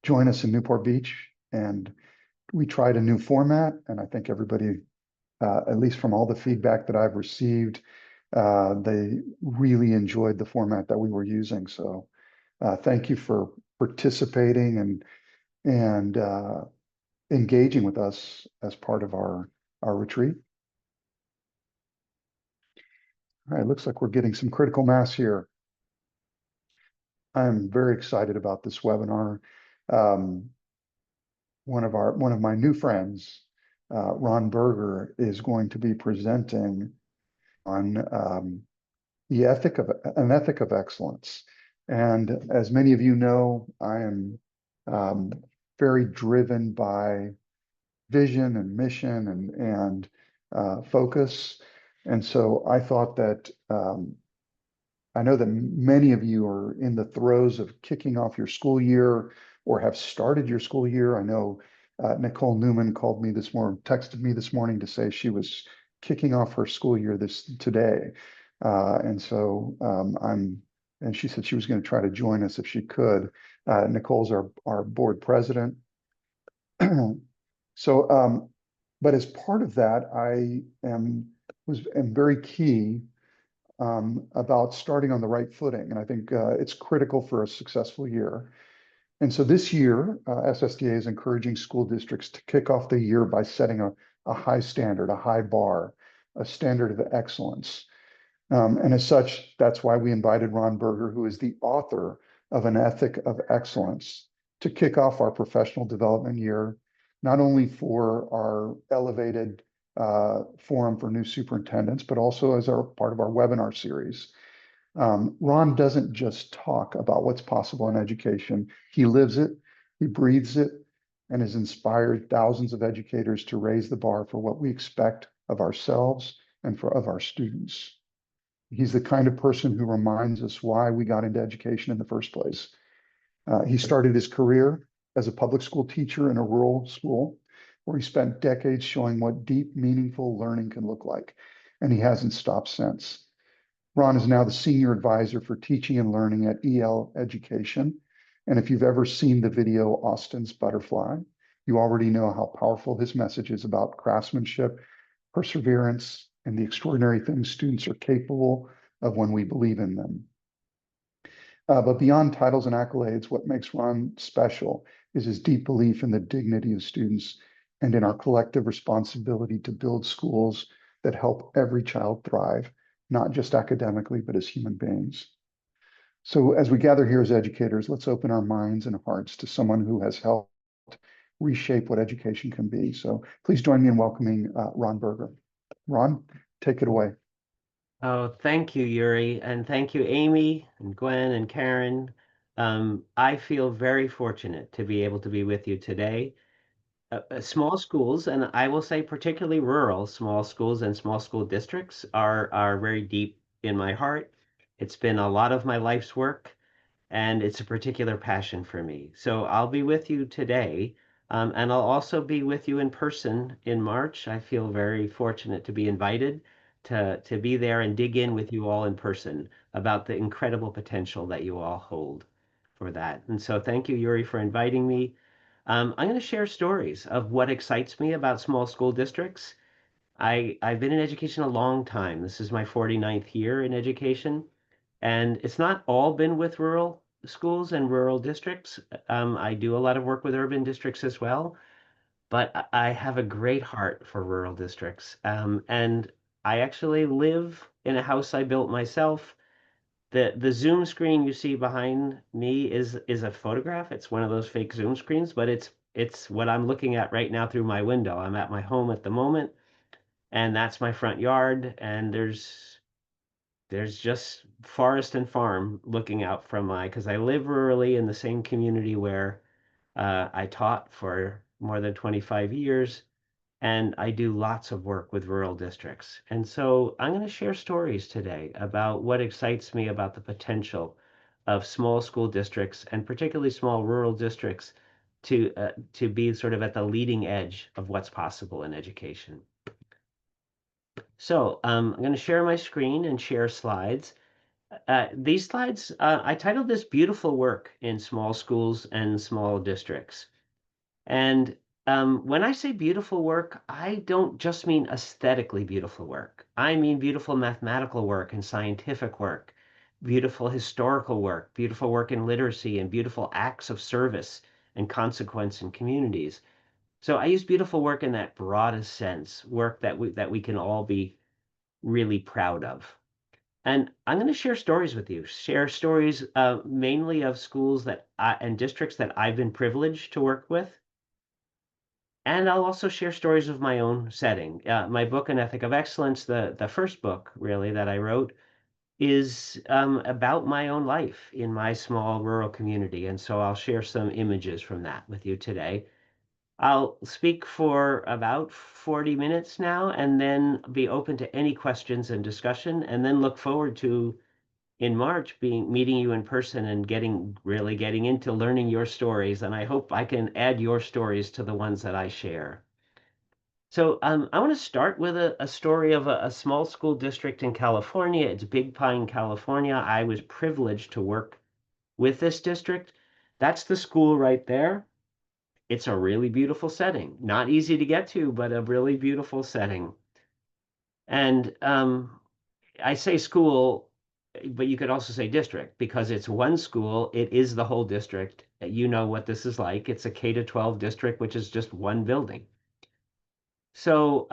join us in Newport Beach. And we tried a new format, and I think everybody, at least from all the feedback that I've received, they really enjoyed the format that we were using. So thank you for participating and engaging with us as part of our retreat. All right, looks like we're getting some critical mass here. I'm very excited about this webinar. One of my new friends, Ron Berger, is going to be presenting on an ethic of excellence. And as many of you know, I am very driven by vision and mission and focus. And so I thought that I know that many of you are in the throes of kicking off your school year or have started your school year. I know Nicole Newman called me this morning, texted me this morning to say she was kicking off her school year today. And she said she was going to try to join us if she could. Nicole's our board president. So, but as part of that, I am very key about starting on the right footing. And I think it's critical for a successful year. And so this year, SSDA is encouraging school districts to kick off the year by setting a high standard, a high bar, a standard of excellence. And as such, that's why we invited Ron Berger, who is the author of An Ethic of Excellence, to kick off our professional development year, not only for our elevated forum for new superintendents, but also as part of our webinar series. Ron doesn't just talk about what's possible in education. He lives it, he breathes it, and has inspired thousands of educators to raise the bar for what we expect of ourselves and of our students. He's the kind of person who reminds us why we got into education in the first place. He started his career as a public school teacher in a rural school, where he spent decades showing what deep, meaningful learning can look like, and he hasn't stopped since. Ron is now the senior advisor for teaching and learning at EL Education, and if you've ever seen the video Austin's Butterfly, you already know how powerful his message is about craftsmanship, perseverance, and the extraordinary things students are capable of when we believe in them. But beyond titles and accolades, what makes Ron special is his deep belief in the dignity of students and in our collective responsibility to build schools that help every child thrive, not just academically, but as human beings. So as we gather here as educators, let's open our minds and hearts to someone who has helped reshape what education can be. So please join me in welcoming Ron Berger. Ron, take it away. Oh, thank you, Yuri, and thank you, Amy and Gwen and Karen. I feel very fortunate to be able to be with you today. Small schools, and I will say particularly rural small schools and small school districts are very deep in my heart. It's been a lot of my life's work, and it's a particular passion for me. So I'll be with you today, and I'll also be with you in person in March. I feel very fortunate to be invited to be there and dig in with you all in person about the incredible potential that you all hold for that. And so thank you, Yuri, for inviting me. I'm going to share stories of what excites me about small school districts. I've been in education a long time. This is my 49th year in education, and it's not all been with rural schools and rural districts. I do a lot of work with urban districts as well, but I have a great heart for rural districts. And I actually live in a house I built myself. The Zoom screen you see behind me is a photograph. It's one of those fake Zoom screens, but it's what I'm looking at right now through my window. I'm at my home at the moment, and that's my front yard, and there's just forest and farm looking out from because I live rurally in the same community where I taught for more than 25 years, and I do lots of work with rural districts. And so I'm going to share stories today about what excites me about the potential of small school districts and particularly small rural districts to be sort of at the leading edge of what's possible in education. So I'm going to share my screen and share slides. These slides, I titled this Beautiful Work in Small Schools and Small Districts. And when I say beautiful work, I don't just mean aesthetically beautiful work. I mean beautiful mathematical work and scientific work, beautiful historical work, beautiful work in literacy, and beautiful acts of service and consequence in communities. So I use beautiful work in that broadest sense, work that we can all be really proud of. And I'm going to share stories with you, share stories mainly of schools and districts that I've been privileged to work with. And I'll also share stories of my own setting. My book, An Ethic of Excellence, the first book really that I wrote, is about my own life in my small rural community. And so I'll share some images from that with you today. I'll speak for about 40 minutes now and then be open to any questions and discussion, and then look forward to in March being meeting you in person and really getting into learning your stories. And I hope I can add your stories to the ones that I share. So I want to start with a story of a small school district in California. It's Big Pine, California. I was privileged to work with this district. That's the school right there. It's a really beautiful setting. Not easy to get to, but a really beautiful setting. And I say school, but you could also say district because it's one school. It is the whole district. You know what this is like. It's a K to 12 district, which is just one building. So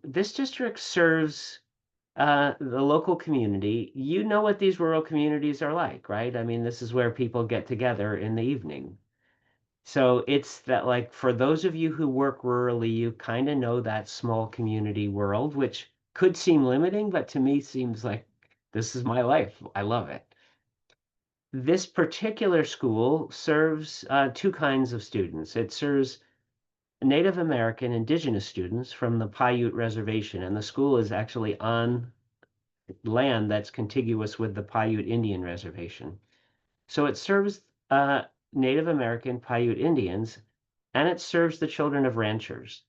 this district serves the local community. You know what these rural communities are like, right? I mean, this is where people get together in the evening. So it's that, like, for those of you who work rurally, you kind of know that small community world, which could seem limiting, but to me seems like this is my life. I love it. This particular school serves two kinds of students. It serves Native American indigenous students from the Paiute Reservation, and the school is actually on land that's contiguous with the Paiute Indian Reservation. So it serves Native American Paiute Indians, and it serves the children of ranchers.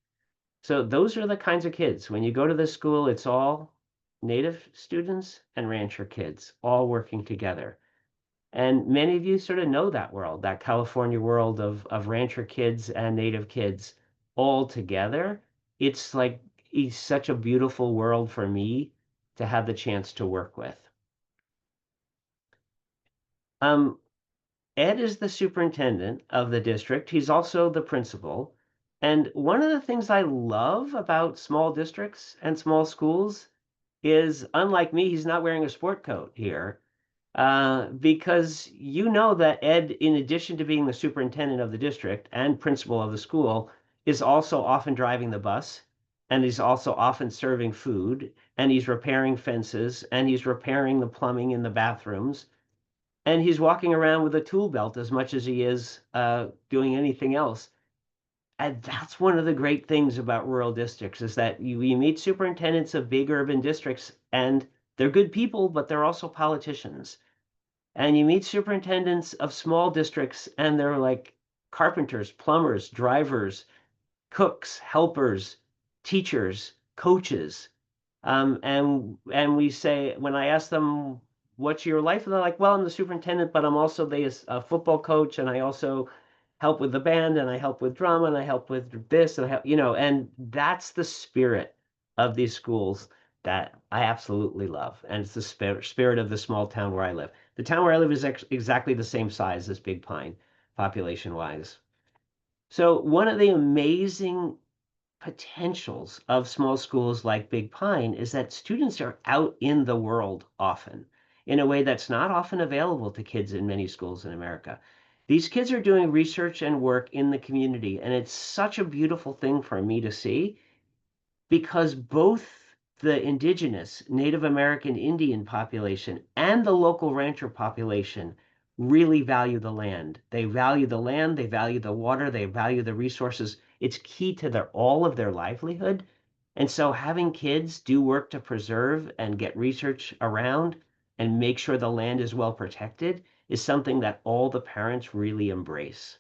So those are the kinds of kids. When you go to this school, it's all Native students and rancher kids all working together. And many of you sort of know that world, that California world of rancher kids and Native kids all together. It's such a beautiful world for me to have the chance to work with. Um, Ed is the superintendent of the district. He's also the principal. And one of the things I love about small districts and small schools is, unlike me, he's not wearing a sport coat here. Because you know that Ed, in addition to being the superintendent of the district and principal of the school, is also often driving the bus, and he's also often serving food, and he's repairing fences, and he's repairing the plumbing in the bathrooms, and he's walking around with a tool belt as much as he is doing anything else. And that's one of the great things about rural districts is that you meet superintendents of big urban districts, and they're good people, but they're also politicians. And you meet superintendents of small districts, and they're like carpenters, plumbers, drivers, cooks, helpers, teachers, coaches. And we say, when I ask them, what's your life? And they're like, well, I'm the superintendent, but I'm also the football coach, and I also help with the band, and I help with drama, and I help with this, and and that's the spirit of these schools that I absolutely love. And it's the spirit of the small town where I live. The town where I live is exactly the same size as Big Pine, population-wise. So one of the amazing potentials of small schools like Big Pine is that students are out in the world often in a way that's not often available to kids in many schools in America. These kids are doing research and work in the community, and it's such a beautiful thing for me to see because both the indigenous Native American Indian population and the local rancher population really value the land. They value the land, they value the water, they value the resources. It's key to all of their livelihood. And so having kids do work to preserve and get research around and make sure the land is well protected is something that all the parents really embrace.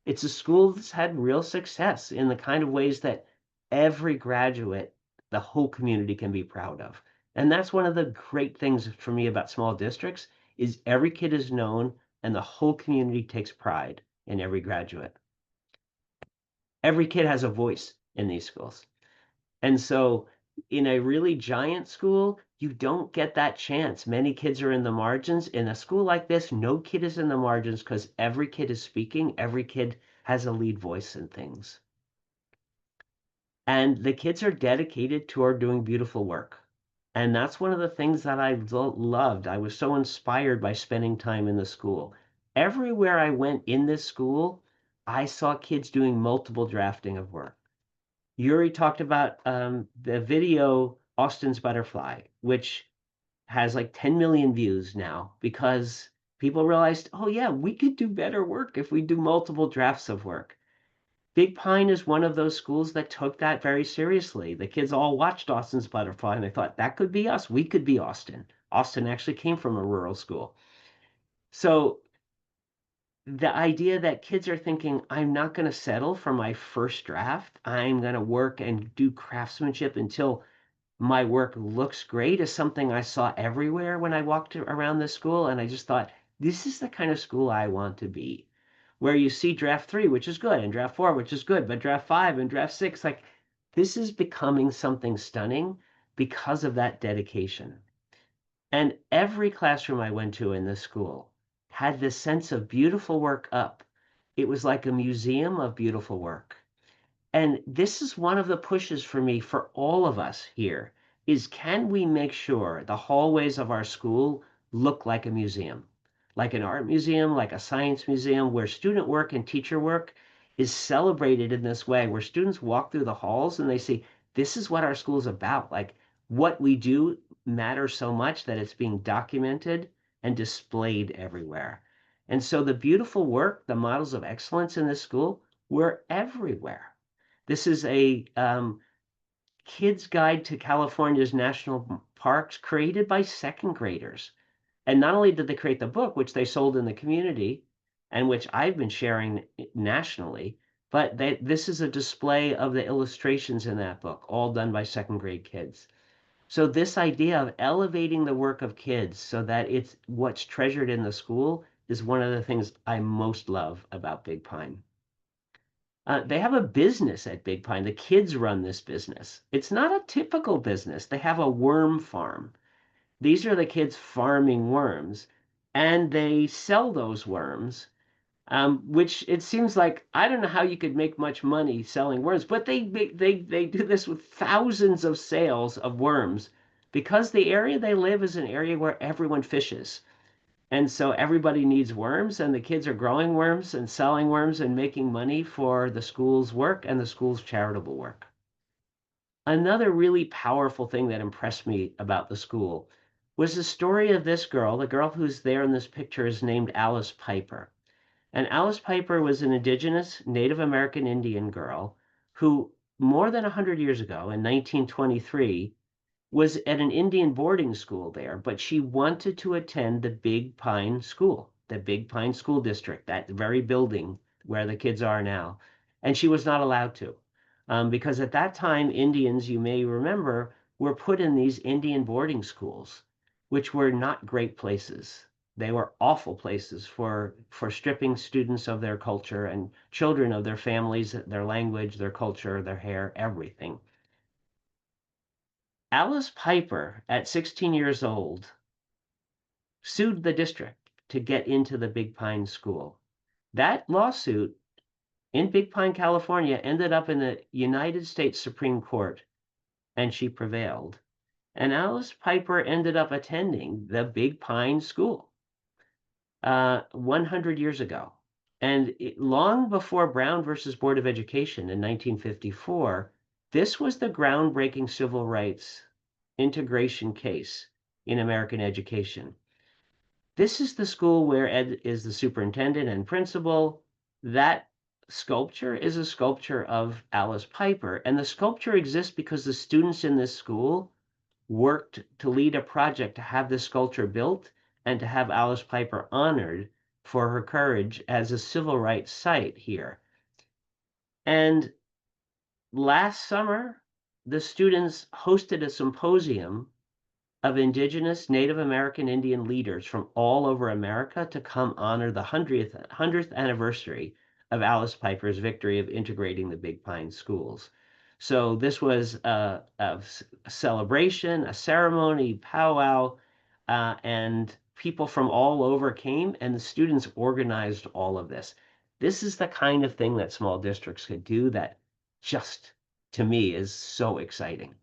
It's a school that's had real success in the kind of ways that every graduate, the whole community can be proud of. And that's one of the great things for me about small districts is every kid is known and the whole community takes pride in every graduate. Every kid has a voice in these schools. And so in a really giant school, you don't get that chance. Many kids are in the margins. In a school like this, no kid is in the margins because every kid is speaking. Every kid has a lead voice in things. And the kids are dedicated toward doing beautiful work. And that's one of the things that I loved. I was so inspired by spending time in the school. Everywhere I went in this school, I saw kids doing multiple drafting of work. Yuri talked about the video Austin's Butterfly, which has like 10 million views now because people realized, oh yeah, we could do better work if we do multiple drafts of work. Big Pine is one of those schools that took that very seriously. The kids all watched Austin's Butterfly and they thought that could be us. We could be Austin. Austin actually came from a rural school. So the idea that kids are thinking, I'm not going to settle for my first draft. I'm going to work and do craftsmanship until my work looks great is something I saw everywhere when I walked around this school. And I just thought, this is the kind of school I want to be, where you see draft three, which is good, and draft four, which is good, but draft five and draft six, like this is becoming something stunning because of that dedication. And every classroom I went to in this school had this sense of beautiful work up. It was like a museum of beautiful work. And this is one of the pushes for me for all of us here is can we make sure the hallways of our school look like a museum, like an art museum, like a science museum, where student work and teacher work is celebrated in this way, where students walk through the halls and they see, this is what our school is about. Like what we do matters so much that it's being documented and displayed everywhere. And so the beautiful work, the models of excellence in this school, were everywhere. This is a kid's guide to California's national parks created by second graders. And not only did they create the book, which they sold in the community and which I've been sharing nationally, but this is a display of the illustrations in that book, all done by second grade kids. So this idea of elevating the work of kids so that it's what's treasured in the school is one of the things I most love about Big Pine. They have a business at Big Pine. The kids run this business. It's not a typical business. They have a worm farm. These are the kids farming worms, and they sell those worms, which it seems like I don't know how you could make much money selling worms, but they do this with thousands of sales of worms because the area they live is an area where everyone fishes. And so everybody needs worms, and the kids are growing worms and selling worms and making money for the school's work and the school's charitable work. Another really powerful thing that impressed me about the school was the story of this girl. The girl who's there in this picture is named Alice Piper. And Alice Piper was an indigenous Native American Indian girl who, more than 100 years ago, in 1923, was at an Indian boarding school there, but she wanted to attend the Big Pine School, the Big Pine School District, that very building where the kids are now. And she was not allowed to. Because at that time, Indians, you may remember, were put in these Indian boarding schools, which were not great places. They were awful places for stripping students of their culture and children of their families, their language, their culture, their hair, everything. Alice Piper, at 16 years old, sued the district to get into the Big Pine School. That lawsuit in Big Pine, California, ended up in the United States Supreme Court, and she prevailed. And Alice Piper ended up attending the Big Pine School 100 years ago. And long before Brown versus Board of Education in 1954, this was the groundbreaking civil rights integration case in American education. This is the school where Ed is the superintendent and principal. That sculpture is a sculpture of Alice Piper, and the sculpture exists because the students in this school worked to lead a project to have this sculpture built and to have Alice Piper honored for her courage as a civil rights site here. And last summer, the students hosted a symposium of indigenous Native American Indian leaders from all over America to come honor the 100th anniversary of Alice Piper's victory of integrating the Big Pine schools. So this was a celebration, a ceremony, powwow, and people from all over came, and the students organized all of this. This is the kind of thing that small districts could do that just, to me, is so exciting.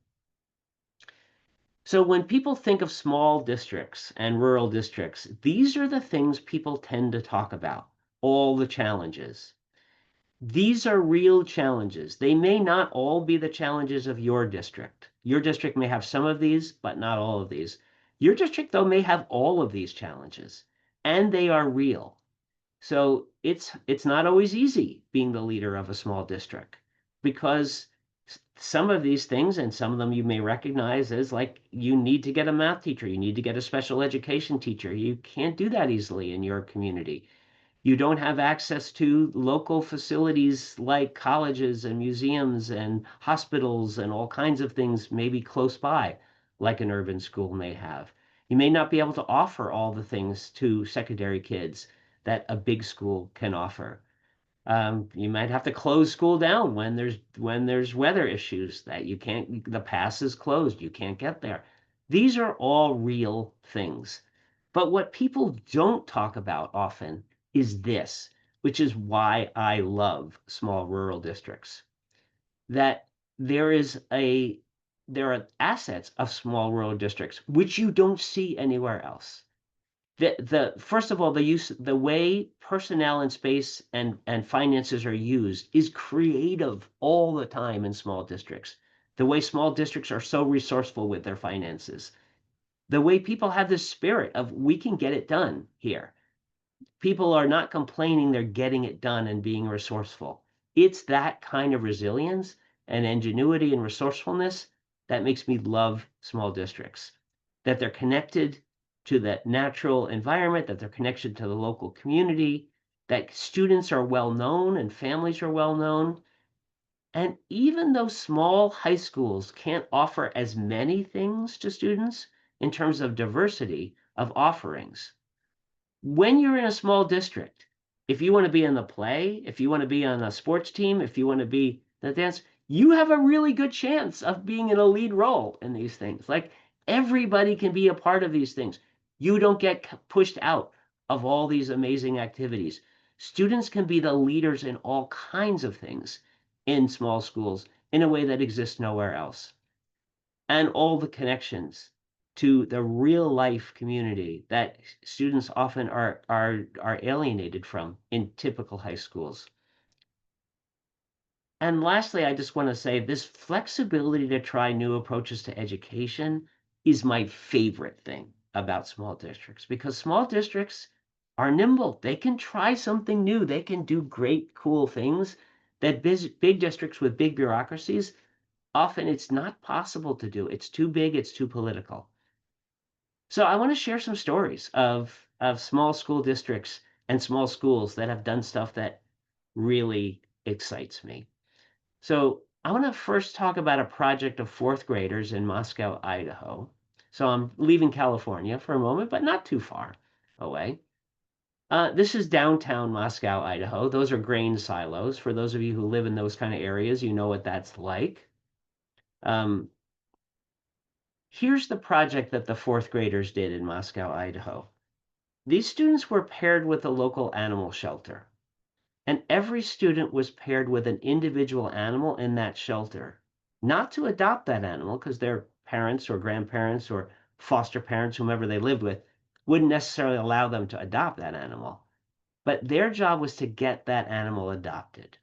So when people think of small districts and rural districts, these are the things people tend to talk about, all the challenges. These are real challenges. They may not all be the challenges of your district. Your district may have some of these, but not all of these. Your district, though, may have all of these challenges, and they are real. So it's not always easy being the leader of a small district because some of these things, and some of them you may recognize as like you need to get a math teacher, you need to get a special education teacher. You can't do that easily in your community. You don't have access to local facilities like colleges and museums and hospitals and all kinds of things maybe close by, like an urban school may have. You may not be able to offer all the things to secondary kids that a big school can offer. You might have to close school down when there's weather issues that you can't, the pass is closed, you can't get there. These are all real things. But what people don't talk about often is this, which is why I love small rural districts. That there is a there are assets of small rural districts which you don't see anywhere else. The first of all, the way personnel and space and finances are used is creative all the time in small districts. The way small districts are so resourceful with their finances. The way people have this spirit of we can get it done here. People are not complaining, they're getting it done and being resourceful. It's that kind of resilience and ingenuity and resourcefulness that makes me love small districts. That they're connected to the natural environment, that they're connected to the local community, that students are well known and families are well known. And even though small high schools can't offer as many things to students in terms of diversity of offerings, when you're in a small district, if you want to be in the play, if you want to be on a sports team, if you want to be the dance, you have a really good chance of being in a lead role in these things. Like everybody can be a part of these things. You don't get pushed out of all these amazing activities. Students can be the leaders in all kinds of things in small schools in a way that exists nowhere else. And all the connections to the real life community that students often are alienated from in typical high schools. And lastly, I just want to say this flexibility to try new approaches to education is my favorite thing about small districts because small districts are nimble. They can try something new. They can do great, cool things that big districts with big bureaucracies, often it's not possible to do. It's too big, it's too political. So I want to share some stories of small school districts and small schools that have done stuff that really excites me. So I want to first talk about a project of fourth graders in Moscow, Idaho. So I'm leaving California for a moment, but not too far away. This is downtown Moscow, Idaho. Those are grain silos. For those of you who live in those kind of areas, you know what that's like. Um, Here's the project that the fourth graders did in Moscow, Idaho. These students were paired with a local animal shelter, and every student was paired with an individual animal in that shelter, not to adopt that animal because their parents or grandparents or foster parents, whomever they lived with, wouldn't necessarily allow them to adopt that animal. But their job was to get that animal adopted.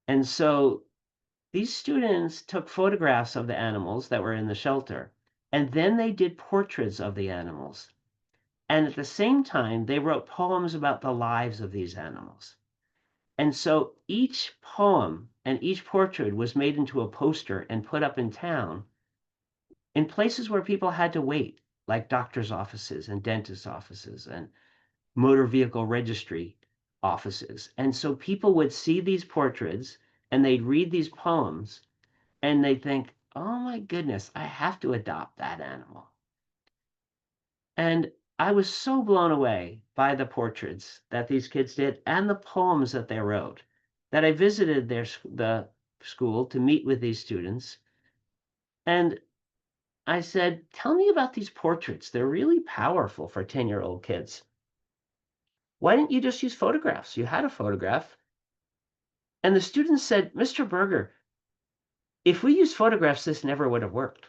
And so these students took photographs of the animals that were in the shelter, and then they did portraits of the animals. And at the same time, they wrote poems about the lives of these animals. And so each poem and each portrait was made into a poster and put up in town in places where people had to wait, like doctors' offices and dentists' offices and motor vehicle registry offices. And so people would see these portraits and they'd read these poems and they'd think, oh my goodness, I have to adopt that animal. And I was so blown away by the portraits that these kids did and the poems that they wrote that I visited the school to meet with these students. And I said, tell me about these portraits. They're really powerful for 10-year-old kids. Why didn't you just use photographs? You had a photograph. And the students said, Mr. Berger, if we used photographs, this never would have worked.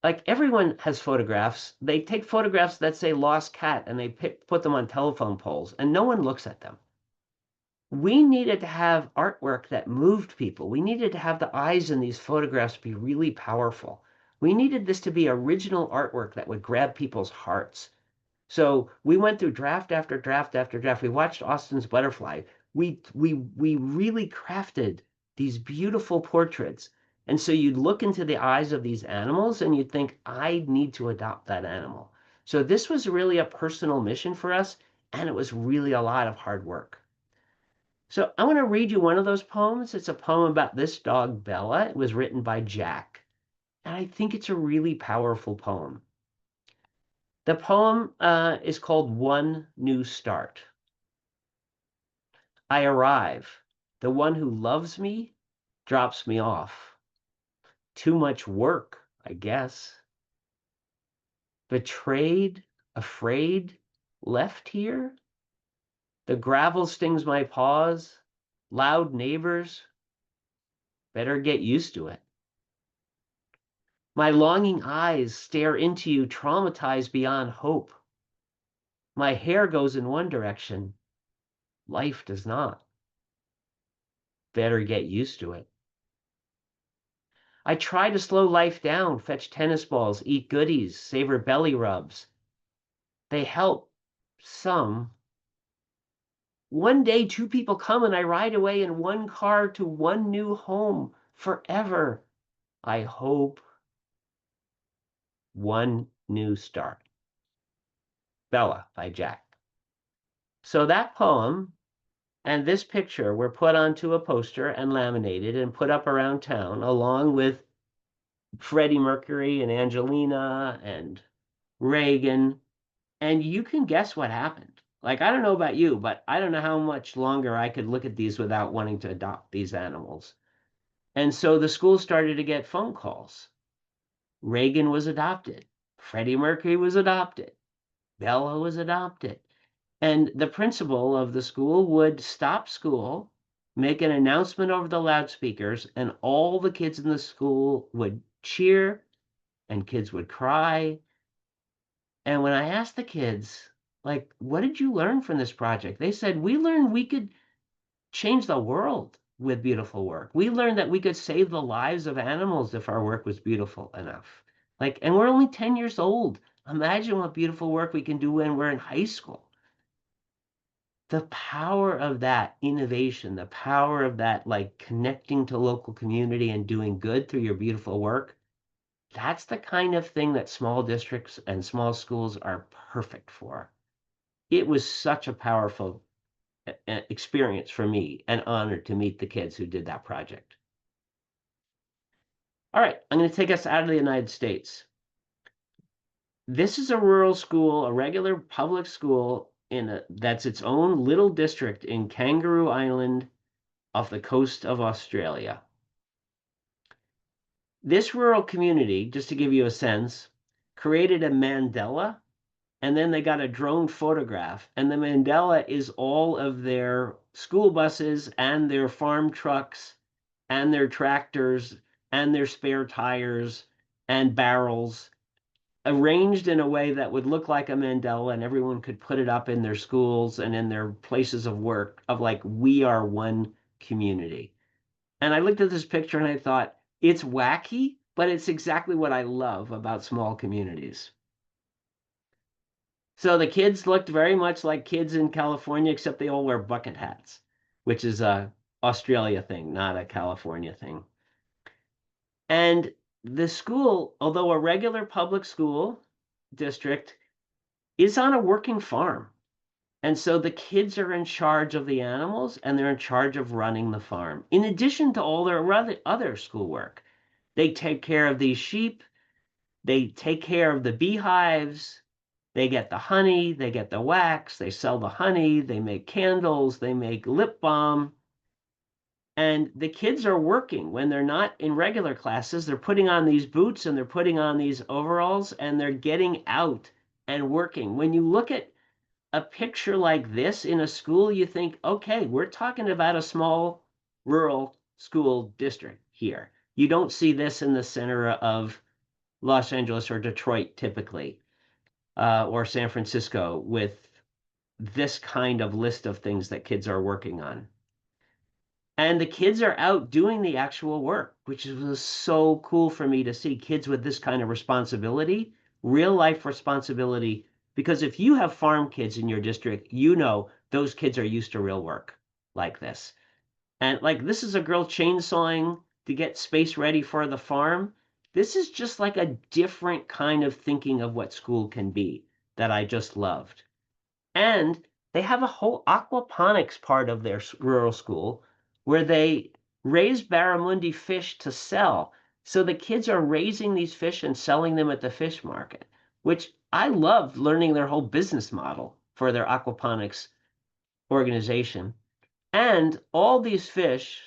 Like everyone has photographs. They take photographs that say lost cat and they put them on telephone poles and no one looks at them. We needed to have artwork that moved people. We needed to have the eyes in these photographs be really powerful. We needed this to be original artwork that would grab people's hearts. So we went through draft after draft after draft. We watched Austin's Butterfly. We really crafted these beautiful portraits. And so you'd look into the eyes of these animals and you'd think, I need to adopt that animal. So this was really a personal mission for us, and it was really a lot of hard work. So I want to read you one of those poems. It's a poem about this dog, Bella. It was written by Jack. And I think it's a really powerful poem. The poem is called One New Start. I arrive. The one who loves me drops me off. Too much work, I guess. Betrayed, afraid, left here. The gravel stings my paws. Loud neighbors. Better get used to it. My longing eyes stare into you, traumatized beyond hope. My hair goes in one direction. Life does not. Better get used to it. I try to slow life down, fetch tennis balls, eat goodies, savor belly rubs. They help some. One day, two people come and I ride away in one car to one new home forever. I hope. One New Start. Bella by Jack. So that poem and this picture were put onto a poster and laminated and put up around town, along with Freddie Mercury and Angelina and Reagan. And you can guess what happened. Like, I don't know about you, but I don't know how much longer I could look at these without wanting to adopt these animals. And so the school started to get phone calls. Reagan was adopted. Freddie Mercury was adopted. Bella was adopted. And the principal of the school would stop school, make an announcement over the loudspeakers, and all the kids in the school would cheer and kids would cry. And when I asked the kids, like, what did you learn from this project? They said, we learned we could change the world with beautiful work. We learned that we could save the lives of animals if our work was beautiful enough. Like, and we're only 10 years old. Imagine what beautiful work we can do when we're in high school. The power of that innovation, the power of that, like connecting to local community and doing good through your beautiful work, that's the kind of thing that small districts and small schools are perfect for. It was such a powerful experience for me, and honored to meet the kids who did that project. All right, I'm going to take us out of the United States. This is a rural school, a regular public school that's its own little district in Kangaroo Island off the coast of Australia. This rural community, just to give you a sense, created a mandala, and then they got a drone photograph. And the mandala is all of their school buses and their farm trucks and their tractors and their spare tires and barrels arranged in a way that would look like a mandala, and everyone could put it up in their schools and in their places of work of like, we are one community. And I looked at this picture and I thought, it's wacky, but it's exactly what I love about small communities. So the kids looked very much like kids in California, except they all wear bucket hats, which is a Australia thing, not a California thing. And the school, although a regular public school district, is on a working farm. And so the kids are in charge of the animals and they're in charge of running the farm, in addition to all their other schoolwork. They take care of these sheep. They take care of the beehives. They get the honey, they get the wax, they sell the honey, they make candles, they make lip balm. And the kids are working when they're not in regular classes. They're putting on these boots and they're putting on these overalls and they're getting out and working. When you look at a picture like this in a school, you think, okay, we're talking about a small rural school district here. You don't see this in the center of Los Angeles or Detroit typically, or San Francisco with this kind of list of things that kids are working on. And the kids are out doing the actual work, which was so cool for me to see kids with this kind of responsibility, real life responsibility. Because if you have farm kids in your district, you know those kids are used to real work like this. And like this is a girl chainsawing to get space ready for the farm. This is just like a different kind of thinking of what school can be that I just loved. And they have a whole aquaponics part of their rural school where they raise barramundi fish to sell. So the kids are raising these fish and selling them at the fish market, which I loved learning their whole business model for their aquaponics organization. And all these fish,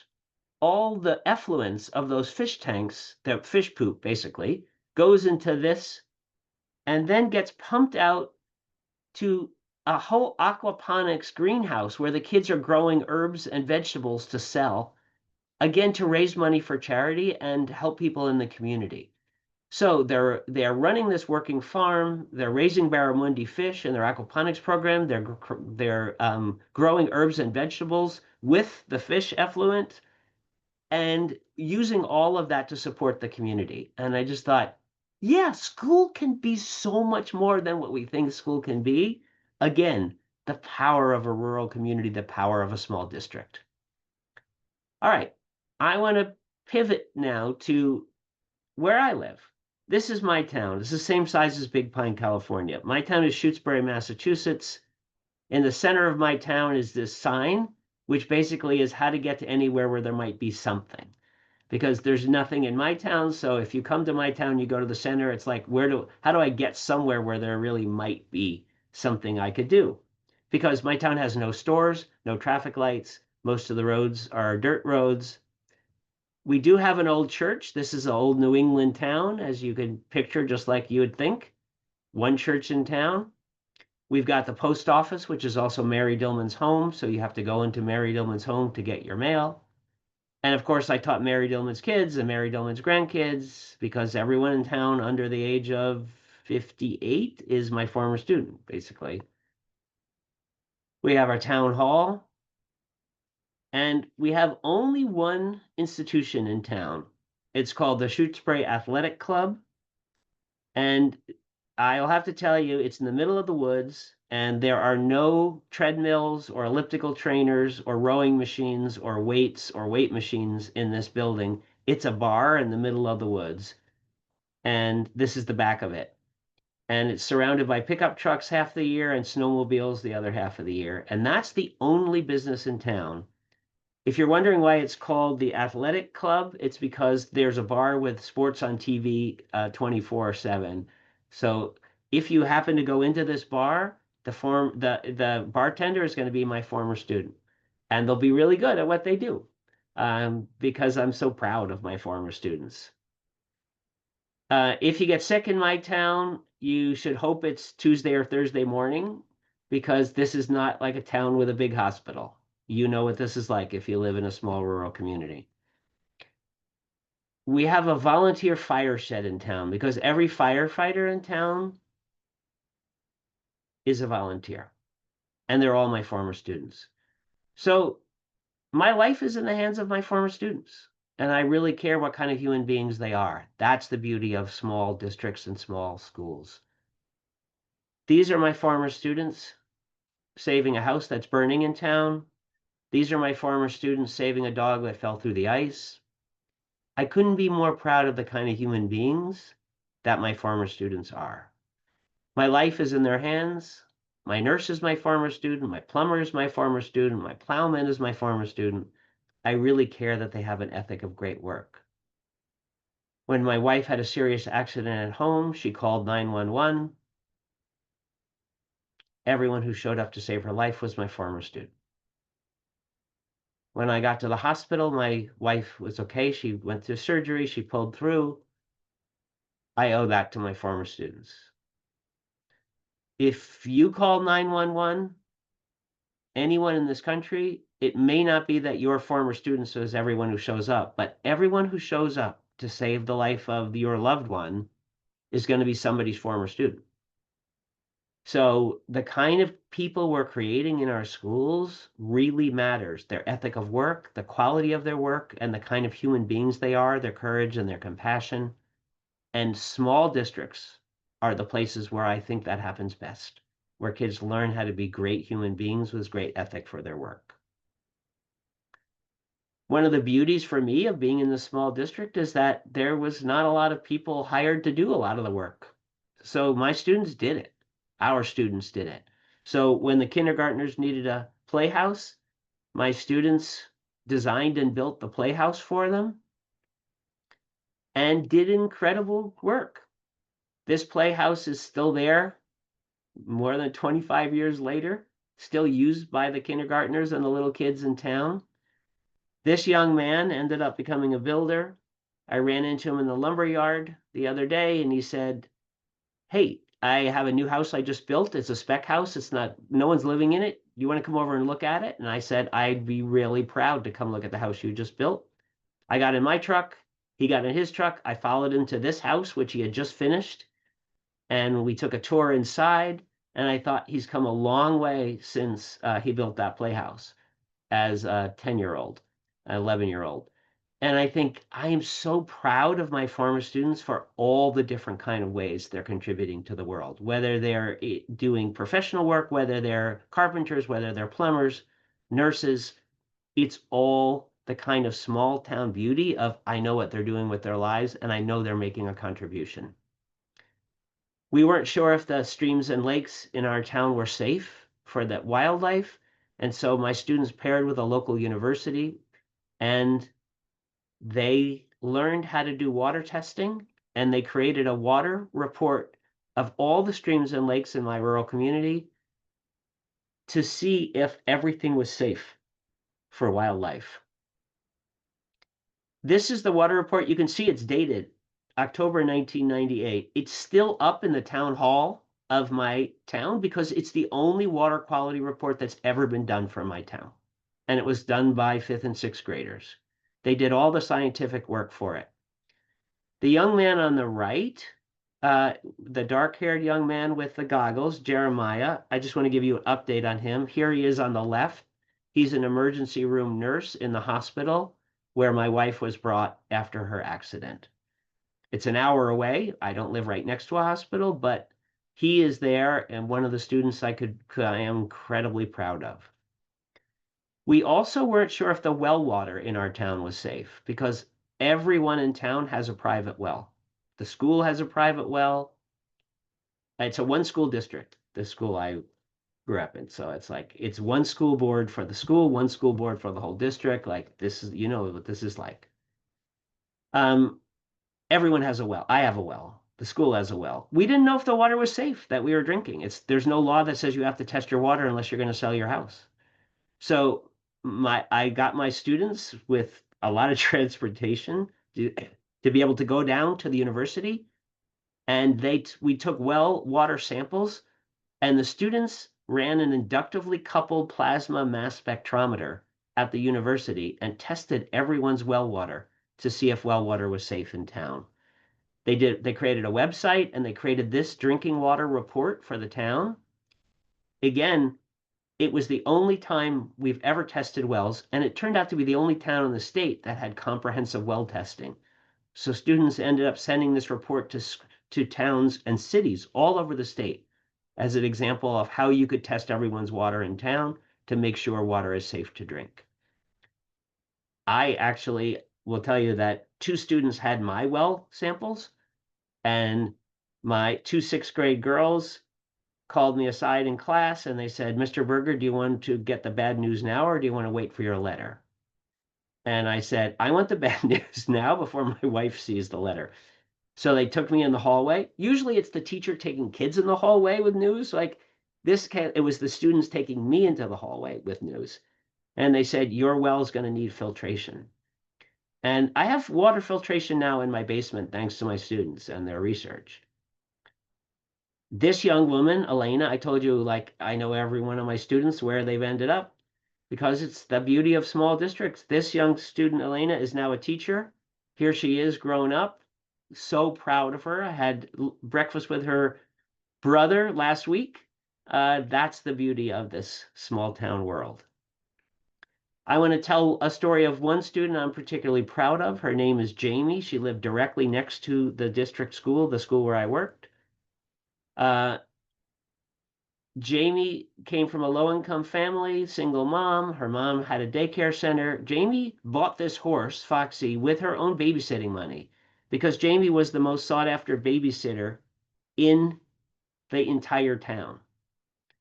all the effluents of those fish tanks, the fish poop basically, goes into this and then gets pumped out to a whole aquaponics greenhouse where the kids are growing herbs and vegetables to sell, again, to raise money for charity and help people in the community. So they're running this working farm. They're raising barramundi fish in their aquaponics program. They're growing herbs and vegetables with the fish effluent and using all of that to support the community. And I just thought, yeah, school can be so much more than what we think school can be. Again, the power of a rural community, the power of a small district. All right, I want to pivot now to where I live. This is my town. It's the same size as Big Pine, California. My town is Shutesbury, Massachusetts. In the center of my town is this sign, which basically is how to get to anywhere where there might be something. Because there's nothing in my town, so if you come to my town, you go to the center, it's like, how do I get somewhere where there really might be something I could do? Because my town has no stores, no traffic lights, most of the roads are dirt roads. We do have an old church. This is an old New England town, as you could picture, just like you would think. One church in town. We've got the post office, which is also Mary Dillman's home, so you have to go into Mary Dillman's home to get your mail. And of course, I taught Mary Dillman's kids and Mary Dillman's grandkids because everyone in town under the age of 58 is my former student, basically. We have our town hall, and we have only one institution in town. It's called the Shutesbury Athletic Club. And I'll have to tell you, it's in the middle of the woods, and there are no treadmills or elliptical trainers or rowing machines or weights or weight machines in this building. It's a bar in the middle of the woods, and this is the back of it. And it's surrounded by pickup trucks half the year and snowmobiles the other half of the year. And that's the only business in town. If you're wondering why it's called the Athletic Club, it's because there's a bar with sports on TV 24/7. So if you happen to go into this bar, the bartender is going to be my former student, and they'll be really good at what they do, because I'm so proud of my former students. If you get sick in my town, you should hope it's Tuesday or Thursday morning, because this is not like a town with a big hospital. You know what this is like if you live in a small rural community. We have a volunteer fire shed in town because every firefighter in town is a volunteer, and they're all my former students. So my life is in the hands of my former students, and I really care what kind of human beings they are. That's the beauty of small districts and small schools. These are my former students saving a house that's burning in town. These are my former students saving a dog that fell through the ice. I couldn't be more proud of the kind of human beings that my former students are. My life is in their hands. My nurse is my former student. My plumber is my former student. My plowman is my former student. I really care that they have an ethic of great work. When my wife had a serious accident at home, she called 911. Everyone who showed up to save her life was my former student. When I got to the hospital, my wife was okay. She went through surgery. She pulled through. I owe that to my former students. If you call 911, anyone in this country, it may not be that your former students is everyone who shows up, but everyone who shows up to save the life of your loved one is going to be somebody's former student. So the kind of people we're creating in our schools really matters. Their ethic of work, the quality of their work, and the kind of human beings they are, their courage and their compassion. And small districts are the places where I think that happens best, where kids learn how to be great human beings with great ethic for their work. One of the beauties for me of being in the small district is that there was not a lot of people hired to do a lot of the work. So my students did it. Our students did it. So when the kindergartners needed a playhouse, my students designed and built the playhouse for them and did incredible work. This playhouse is still there more than 25 years later, still used by the kindergartners and the little kids in town. This young man ended up becoming a builder. I ran into him in the lumber yard the other day and he said, "Hey, I have a new house I just built. It's a spec house. It's not, no one's living in it. You want to come over and look at it?" And I said, "I'd be really proud to come look at the house you just built." I got in my truck. He got in his truck. I followed him to this house, which he had just finished. And we took a tour inside. And I thought he's come a long way since he built that playhouse as a 10-year-old, 11-year-old. And I think I am so proud of my former students for all the different kind of ways they're contributing to the world, whether they're doing professional work, whether they're carpenters, whether they're plumbers, nurses. It's all the kind of small town beauty of I know what they're doing with their lives and I know they're making a contribution. We weren't sure if the streams and lakes in our town were safe for that wildlife. And so my students paired with a local university and they learned how to do water testing and they created a water report of all the streams and lakes in my rural community to see if everything was safe for wildlife. This is the water report. You can see it's dated October 1998. It's still up in the town hall of my town because it's the only water quality report that's ever been done for my town. And it was done by 5th and 6th graders. They did all the scientific work for it. The young man on the right, the dark-haired young man with the goggles, Jeremiah, I just want to give you an update on him. Here he is on the left. He's an emergency room nurse in the hospital where my wife was brought after her accident. It's an hour away. I don't live right next to a hospital, but he is there and one of the students I am incredibly proud of. We also weren't sure if the well water in our town was safe because everyone in town has a private well. The school has a private well. It's a one school district, the school I grew up in. So it's like, it's one school board for the school, one school board for the whole district. Like this is, you know what this is like. Everyone has a well. I have a well. The school has a well. We didn't know if the water was safe that we were drinking. There's no law that says you have to test your water unless you're going to sell your house. So I got my students with a lot of transportation to be able to go down to the university, and we took well water samples, and the students ran an inductively coupled plasma mass spectrometer at the university and tested everyone's well water to see if well water was safe in town. They created a website and they created this drinking water report for the town. Again, it was the only time we've ever tested wells, and it turned out to be the only town in the state that had comprehensive well testing. So students ended up sending this report to towns and cities all over the state as an example of how you could test everyone's water in town to make sure water is safe to drink. I actually will tell you that 2 students had my well samples, and my 2 6th grade girls called me aside in class and they said, "Mr. Berger, do you want to get the bad news now or do you want to wait for your letter?" And I said, I want the bad news now before my wife sees the letter. So they took me in the hallway. Usually it's the teacher taking kids in the hallway with news. Like it was the students taking me into the hallway with news. And they said, your well is going to need filtration. And I have water filtration now in my basement, thanks to my students and their research. This young woman, Elena, I told you, like, I know every one of my students where they've ended up because it's the beauty of small districts. This young student, Elena, is now a teacher. Here she is, grown up. So proud of her. I had breakfast with her brother last week. That's the beauty of this small town world. I want to tell a story of one student I'm particularly proud of. Her name is Jamie. She lived directly next to the district school, the school where I worked. Uh, Jamie came from a low-income family, single mom. Her mom had a daycare center. Jamie bought this horse, Foxy, with her own babysitting money because Jamie was the most sought-after babysitter in the entire town.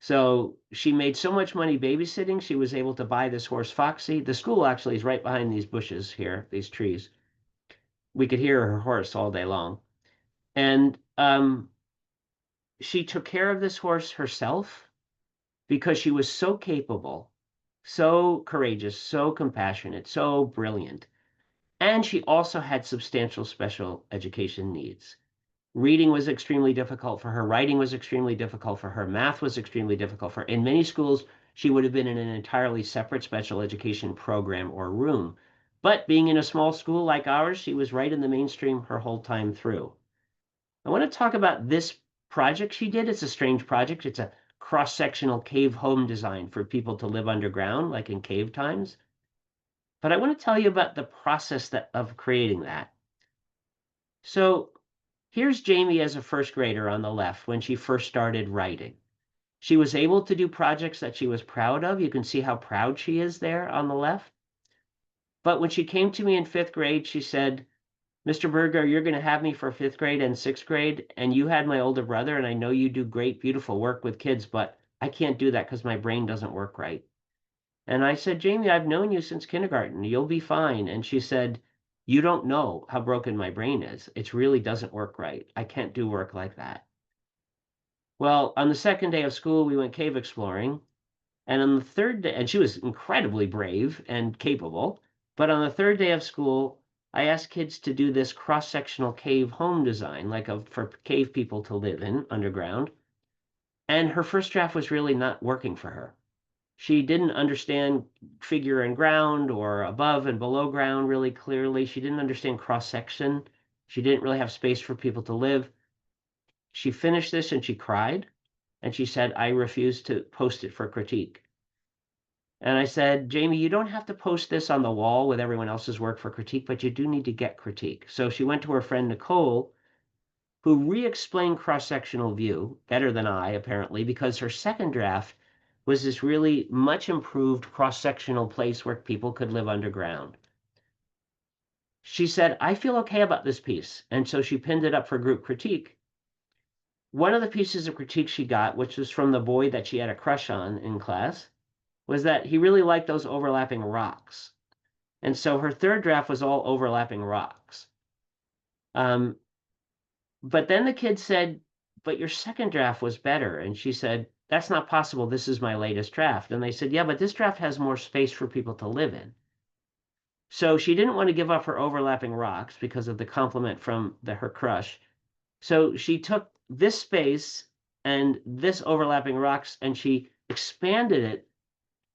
So she made so much money babysitting, she was able to buy this horse, Foxy. The school actually is right behind these bushes here, these trees. We could hear her horse all day long. And she took care of this horse herself because she was so capable, so courageous, so compassionate, so brilliant. And she also had substantial special education needs. Reading was extremely difficult for her. Writing was extremely difficult for her. Math was extremely difficult for her. In many schools, she would have been in an entirely separate special education program or room. But being in a small school like ours, she was right in the mainstream her whole time through. I want to talk about this project she did. It's a strange project. It's a cross-sectional cave home design for people to live underground, like in cave times. But I want to tell you about the process of creating that. So here's Jamie as a first grader on the left when she first started writing. She was able to do projects that she was proud of. You can see how proud she is there on the left. But when she came to me in fifth grade, she said, Mr. Berger, you're going to have me for fifth grade and sixth grade, and you had my older brother, and I know you do great, beautiful work with kids, but I can't do that because my brain doesn't work right. And I said, Jamie, I've known you since kindergarten. You'll be fine. And she said, you don't know how broken my brain is. It really doesn't work right. I can't do work like that. Well, on the second day of school, we went cave exploring. And on the third day, and she was incredibly brave and capable. But on the third day of school, I asked kids to do this cross-sectional cave home design, for cave people to live in underground. And her first draft was really not working for her. She didn't understand figure and ground or above and below ground really clearly. She didn't understand cross-section. She didn't really have space for people to live. She finished this and she cried. And she said, I refuse to post it for critique. And I said, Jamie, you don't have to post this on the wall with everyone else's work for critique, but you do need to get critique. So she went to her friend Nicole, who re-explained cross-sectional view better than I, apparently, because her second draft was this really much improved cross-sectional place where people could live underground. She said, I feel okay about this piece. And so she pinned it up for group critique. One of the pieces of critique she got, which was from the boy that she had a crush on in class, was that he really liked those overlapping rocks. And so her third draft was all overlapping rocks. But then the kid said, but your second draft was better. And she said, that's not possible. This is my latest draft. And they said, yeah, but this draft has more space for people to live in. So she didn't want to give up her overlapping rocks because of the compliment from her crush. So she took this space and this overlapping rocks and she expanded it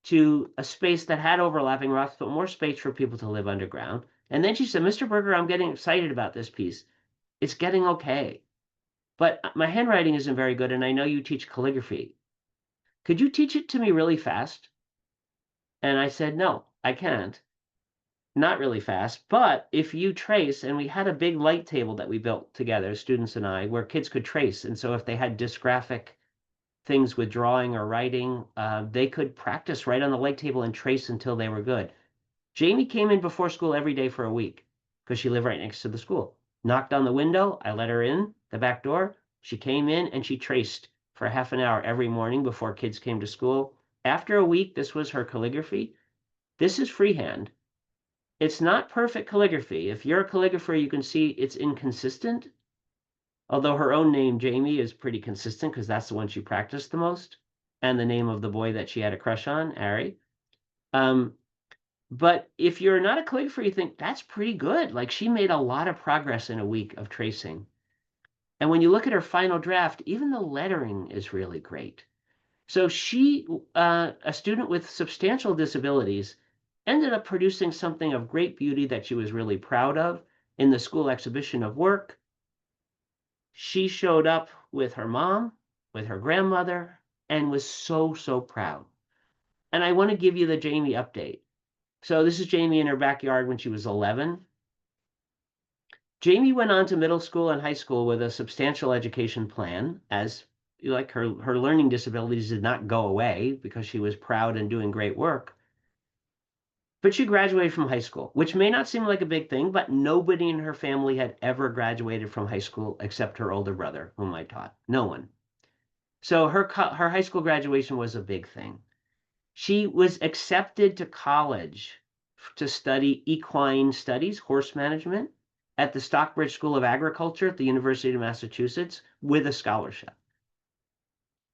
to a space that had overlapping rocks, but more space for people to live underground. And then she said, Mr. Berger, I'm getting excited about this piece. It's getting okay. But my handwriting isn't very good, and I know you teach calligraphy. Could you teach it to me really fast? And I said, no, I can't. Not really fast, but if you trace, and we had a big light table that we built together, students and I, where kids could trace. And so if they had dysgraphic things with drawing or writing, they could practice right on the light table and trace until they were good. Jamie came in before school every day for a week because she lived right next to the school. Knocked on the window, I let her in the back door. She came in and she traced for half an hour every morning before kids came to school. After a week, this was her calligraphy. This is freehand. It's not perfect calligraphy. If you're a calligrapher, you can see it's inconsistent. Although her own name, Jamie, is pretty consistent because that's the one she practiced the most, and the name of the boy that she had a crush on, Ari. Um, but if you're not a calligrapher, you think that's pretty good. Like she made a lot of progress in a week of tracing. And when you look at her final draft, even the lettering is really great. So she, a student with substantial disabilities, ended up producing something of great beauty that she was really proud of in the school exhibition of work. She showed up with her mom, with her grandmother, and was so, so proud. And I want to give you the Jamie update. So this is Jamie in her backyard when she was 11. Jamie went on to middle school and high school with a substantial education plan, as like her learning disabilities did not go away because she was proud and doing great work. But she graduated from high school, which may not seem like a big thing, but nobody in her family had ever graduated from high school except her older brother, whom I taught. No one. So her high school graduation was a big thing. She was accepted to college to study equine studies, horse management, at the Stockbridge School of Agriculture at the University of Massachusetts with a scholarship.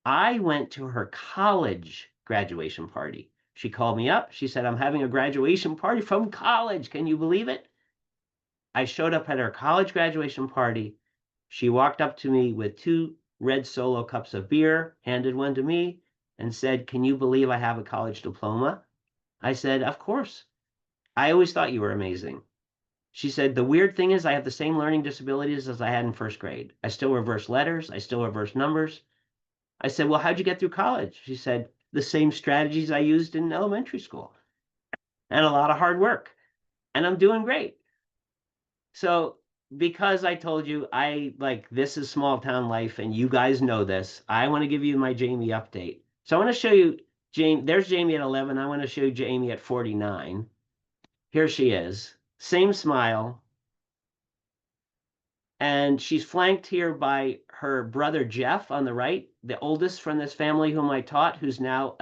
I went to her college graduation party. She called me up. She said, I'm having a graduation party from college. Can you believe it? I showed up at her college graduation party. She walked up to me with 2 red Solo cups of beer, handed one to me, and said, Can you believe I have a college diploma? I said, Of course. I always thought you were amazing. She said, The weird thing is I have the same learning disabilities as I had in first grade. I still reverse letters. I still reverse numbers. I said, Well, how'd you get through college? She said, The same strategies I used in elementary school and a lot of hard work. And I'm doing great. So because I told you I like this is small town life and you guys know this, I want to give you my Jamie update. So I want to show you Jamie. There's Jamie at 11. I want to show you Jamie at 49. Here she is. Same smile. And she's flanked here by her brother Jeff on the right, the oldest from this family whom I taught, who's now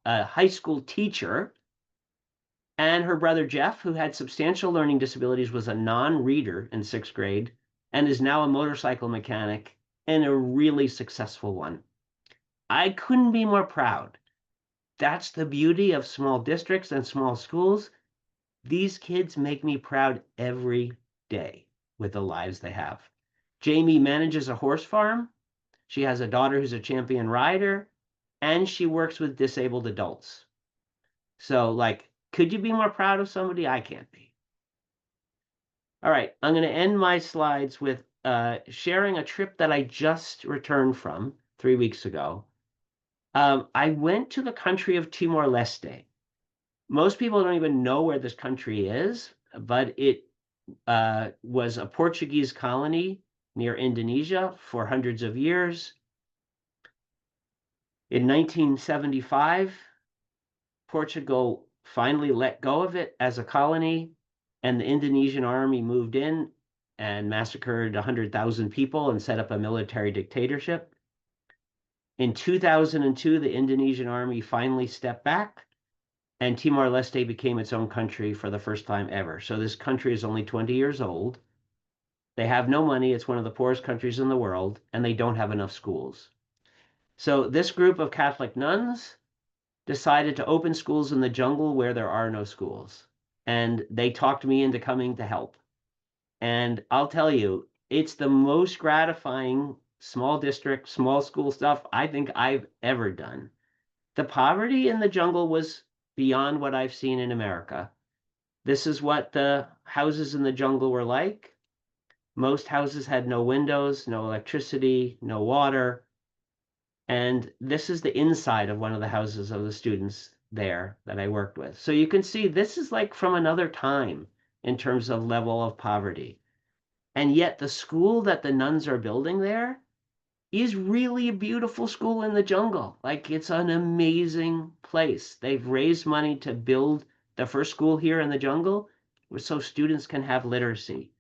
a high school teacher. And her brother Jeff, who had substantial learning disabilities, was a non-reader in 6th grade and is now a motorcycle mechanic and a really successful one. I couldn't be more proud. That's the beauty of small districts and small schools. These kids make me proud every day with the lives they have. Jamie manages a horse farm. She has a daughter who's a champion rider, and she works with disabled adults. So, like, could you be more proud of somebody? I can't be. All right, I'm going to end my slides with sharing a trip that I just returned from 3 weeks ago. I went to the country of Timor-Leste. Most people don't even know where this country is, but it was a Portuguese colony near Indonesia for hundreds of years. In 1975, Portugal finally let go of it as a colony, and the Indonesian army moved in and massacred 100,000 people and set up a military dictatorship. In 2002, the Indonesian army finally stepped back, and Timor-Leste became its own country for the first time ever. So this country is only 20 years old. They have no money. It's one of the poorest countries in the world, and they don't have enough schools. So this group of Catholic nuns decided to open schools in the jungle where there are no schools. And they talked me into coming to help. And I'll tell you, it's the most gratifying small district, small school stuff I think I've ever done. The poverty in the jungle was beyond what I've seen in America. This is what the houses in the jungle were like. Most houses had no windows, no electricity, no water. And this is the inside of one of the houses of the students there that I worked with. So you can see this is like from another time in terms of level of poverty. And yet the school that the nuns are building there is really a beautiful school in the jungle. Like it's an amazing place. They've raised money to build the first school here in the jungle so students can have literacy.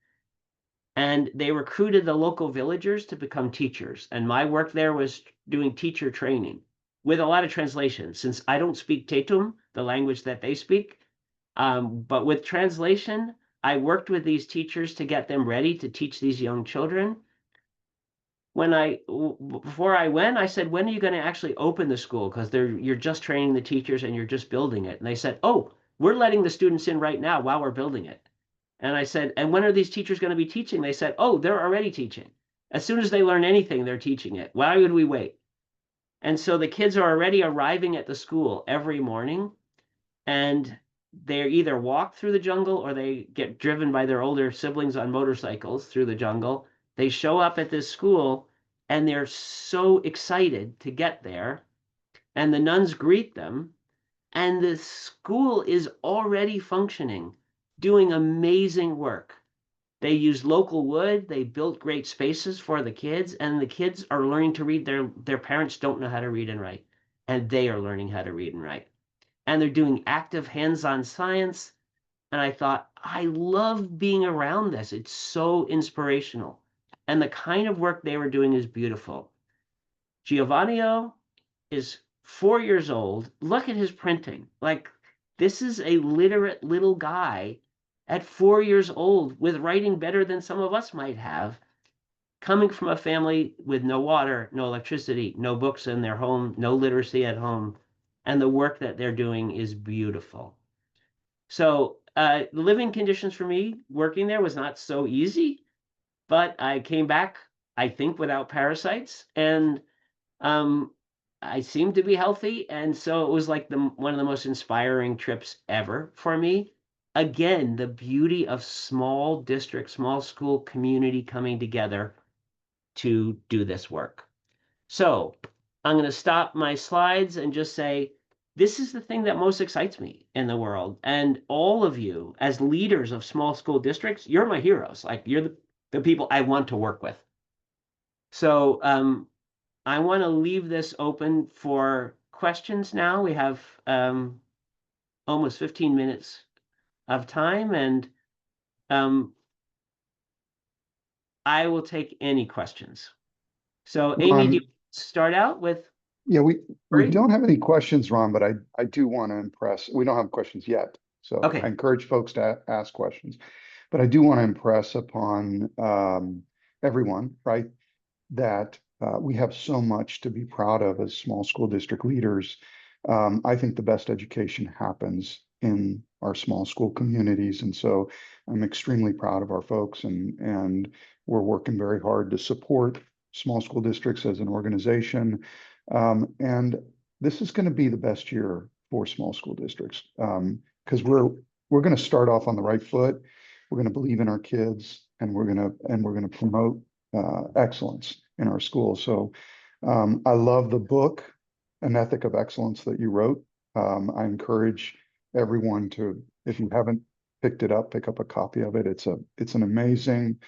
And they recruited the local villagers to become teachers. And my work there was doing teacher training with a lot of translation. Since I don't speak Tetum, the language that they speak, But with translation, I worked with these teachers to get them ready to teach these young children. Before I went, I said, when are you going to actually open the school? Because you're just training the teachers and you're just building it. And they said, oh, we're letting the students in right now while we're building it. And I said, and when are these teachers going to be teaching? They said, oh, they're already teaching. As soon as they learn anything, they're teaching it. Why would we wait? And so the kids are already arriving at the school every morning, and they either walk through the jungle or they get driven by their older siblings on motorcycles through the jungle. They show up at this school and they're so excited to get there. And the nuns greet them, and the school is already functioning, doing amazing work. They use local wood, they built great spaces for the kids, and the kids are learning to read. Their parents don't know how to read and write, and they are learning how to read and write. And they're doing active hands-on science. And I thought, I love being around this. It's so inspirational. And the kind of work they were doing is beautiful. Giovanni is 4 years old. Look at his printing. Like, this is a literate little guy at 4 years old with writing better than some of us might have, coming from a family with no water, no electricity, no books in their home, no literacy at home. And the work that they're doing is beautiful. So the living conditions for me working there was not so easy, but I came back, I think, without parasites, and um, I seemed to be healthy, and so it was like one of the most inspiring trips ever for me. Again, the beauty of small district, small school community coming together to do this work. So I'm going to stop my slides and just say, this is the thing that most excites me in the world. And all of you, as leaders of small school districts, you're my heroes. Like, you're the people I want to work with. So I want to leave this open for questions now. We have almost 15 minutes of time, and I will take any questions. So Amy, do you Ron, start out with yeah, we three? don't have any questions, Ron, but I do want to impress. We don't have questions yet, so I Okay. encourage folks to ask questions. But I do want to impress upon everyone, right, that we have so much to be proud of as small school district leaders. I think the best education happens in our small school communities, and so I'm extremely proud of our folks, and we're working very hard to support small school districts as an organization. And this is going to be the best year for small school districts because we're going to start off on the right foot. We're going to believe in our kids, and we're going to promote excellence in our schools. So I love the book, An Ethic of Excellence, that you wrote. I encourage everyone to, if you haven't picked it up, pick up a copy of it. It's an amazing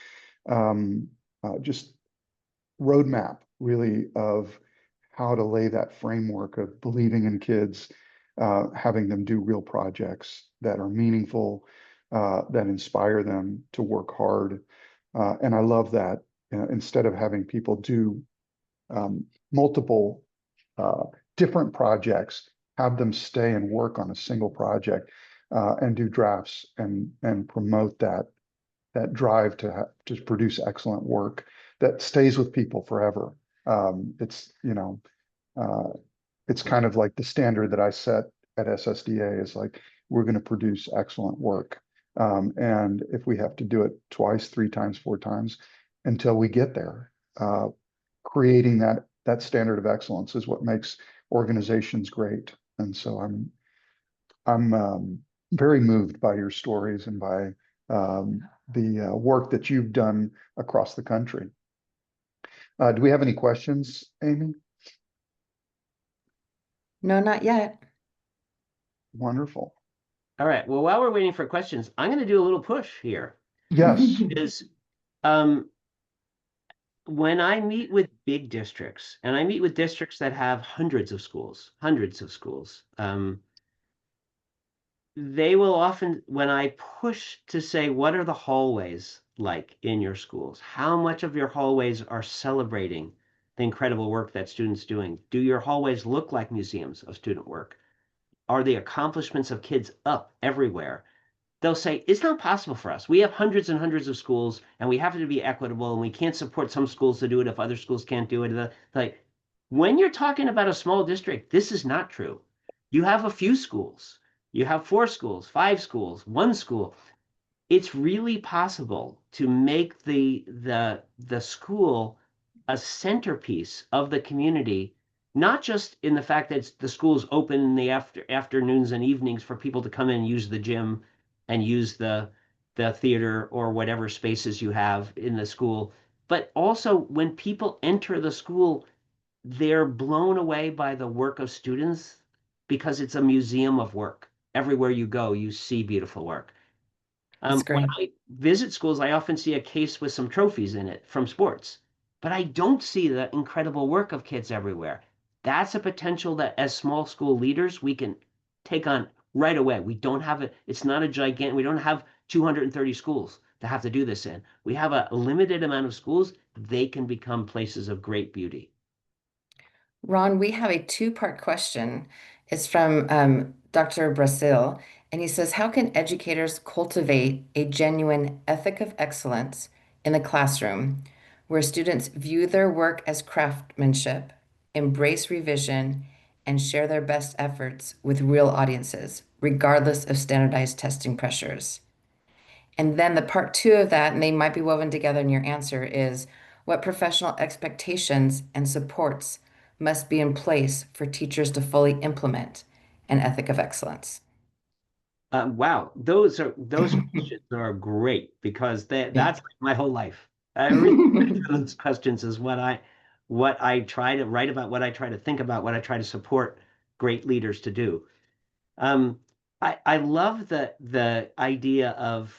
just roadmap, really, of how to lay that framework of believing in kids, having them do real projects that are meaningful, that inspire them to work hard. And I love that instead of having people do multiple uh, different projects, have them stay and work on a single project and do drafts and promote that drive to produce excellent work that stays with people forever. It's uh, it's kind of like the standard that I set at SSDA is like we're going to produce excellent work, and if we have to do it twice, three times, four times until we get there, creating that standard of excellence is what makes organizations great. And so I'm very moved by your stories and by the work that you've done across the country. Do we have any questions, Amy? No, not yet. Wonderful. All right. Well, while we're waiting for questions, I'm going to do a little push here. Yes. Is um, when I meet with big districts, and I meet with districts that have hundreds of schools, they will often, when I push to say, what are the hallways like in your schools? How much of your hallways are celebrating the incredible work that students doing? Do your hallways look like museums of student work? are the accomplishments of kids up everywhere, they'll say, it's not possible for us. We have hundreds and hundreds of schools and we have to be equitable and we can't support some schools to do it if other schools can't do it. Like when you're talking about a small district, this is not true. You have a few schools. You have 4 schools, 5 schools, 1 school. It's really possible to make the school a centerpiece of the community, not just in the fact that the school's open in the afternoons and evenings for people to come in and use the gym and use the theater or whatever spaces you have in the school, but also when people enter the school, they're blown away by the work of students because it's a museum of work. Everywhere you go, you see beautiful work. That's When great. I visit schools, I often see a case with some trophies in it from sports, but I don't see the incredible work of kids everywhere. That's a potential that as small school leaders, we can take on right away. We don't have it. It's not a gigantic, we don't have 230 schools to have to do this in. We have a limited amount of schools. They can become places of great beauty. Ron, we have a two-part question. It's from Dr. Brasil, and he says, how can educators cultivate a genuine ethic of excellence in the classroom where students view their work as craftsmanship, embrace revision, and share their best efforts with real audiences, regardless of standardized testing pressures? And then the part two of that, and they might be woven together in your answer, is what professional expectations and supports must be in place for teachers to fully implement an ethic of excellence? Wow, those questions are great because Yeah. that's my whole life. Every those questions is what I try to write about, what I try to think about, what I try to support great leaders to do. Um, I love the idea of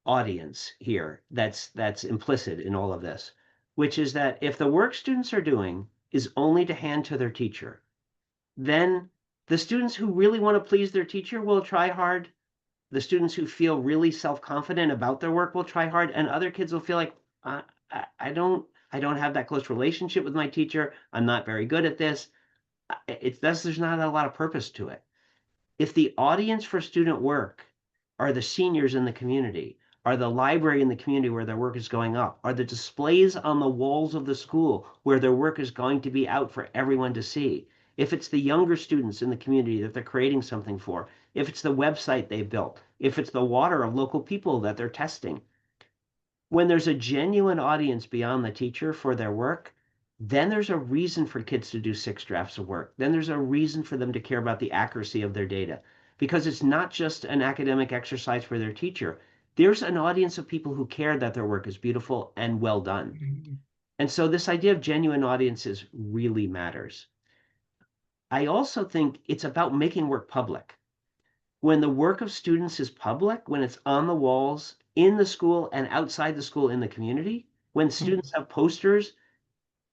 audience here that's implicit in all of this, which is that if the work students are doing is only to hand to their teacher, then the students who really want to please their teacher will try hard. The students who feel really self-confident about their work will try hard, and other kids will feel like I don't have that close relationship with my teacher. I'm not very good at this. There's not a lot of purpose to it. If the audience for student work are the seniors in the community, are the library in the community where their work is going up, are the displays on the walls of the school where their work is going to be out for everyone to see, if it's the younger students in the community that they're creating something for, if it's the website they built, if it's the water of local people that they're testing, when there's a genuine audience beyond the teacher for their work, then there's a reason for kids to do 6 drafts of work. Then there's a reason for them to care about the accuracy of their data because it's not just an academic exercise for their teacher. There's an audience of people who care that their work is beautiful and well done. And so this idea of genuine audiences really matters. I also think it's about making work public. When the work of students is public, when it's on the walls in the school and outside the school in the community, when students have posters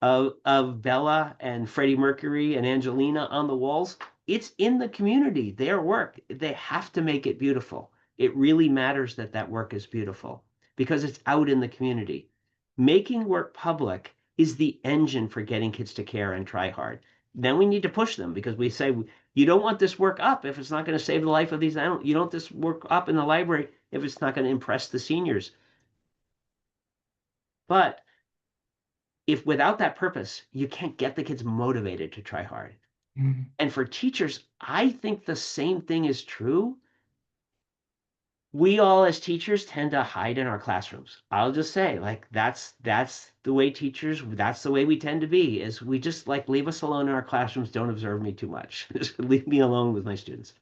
of Bella and Freddie Mercury and Angelina on the walls, it's in the community, their work. They have to make it beautiful. It really matters that that work is beautiful because it's out in the community. Making work public is the engine for getting kids to care and try hard. Then we need to push them because we say you don't want this work up if it's not going to save the life of these animals. You don't want this work up in the library if it's not going to impress the seniors. But if without that purpose, you can't get the kids motivated to try hard. And for teachers, I think the same thing is true. We all as teachers tend to hide in our classrooms. I'll just say, like, that's the way teachers, that's the way we tend to be, is we just like leave us alone in our classrooms, don't observe me too much. Just leave me alone with my students.